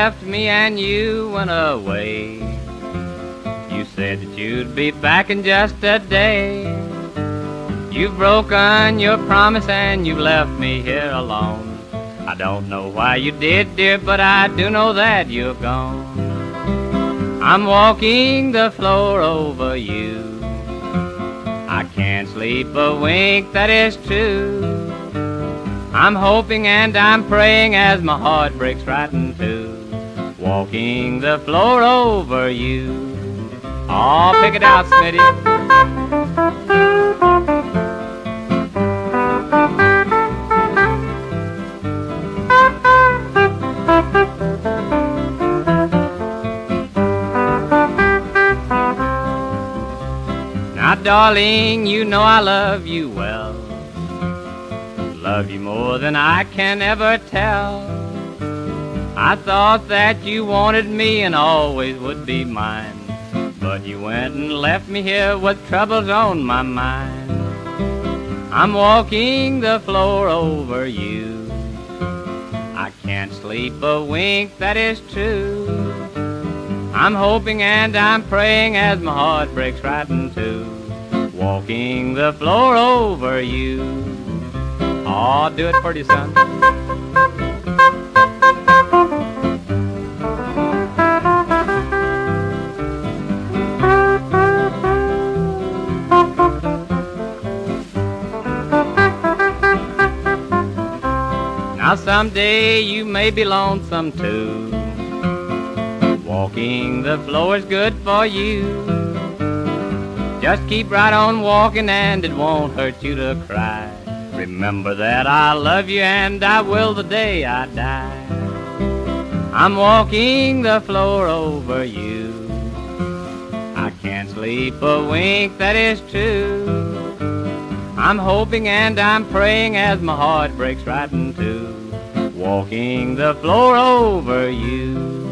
left me and you went away. You said that you'd be back in just a day. You've broken your promise and you've left me here alone. I don't know why you did, dear, but I do know that you're gone. I'm walking the floor over you. I can't sleep a wink, that is true. I'm hoping and I'm praying as my heart breaks right in two, walking the floor over you. Oh, pick it out, Smitty. Now, darling, you know I love you well. Love you more than I can ever tell. I thought that you wanted me and always would be mine, but you went and left me here with troubles on my mind. I'm walking the floor over you. I can't sleep a wink, that is true. I'm hoping and I'm praying as my heart breaks right in two, walking the floor over you. Aw, do it for you, son. Now someday you may be lonesome too. Walking the floor is good for you. Just keep right on walking and it won't hurt you to cry. Remember that I love you and I will the day I die. I'm walking the floor over you. I can't sleep a wink, that is true. I'm hoping and I'm praying as my heart breaks right in two, walking the floor over you.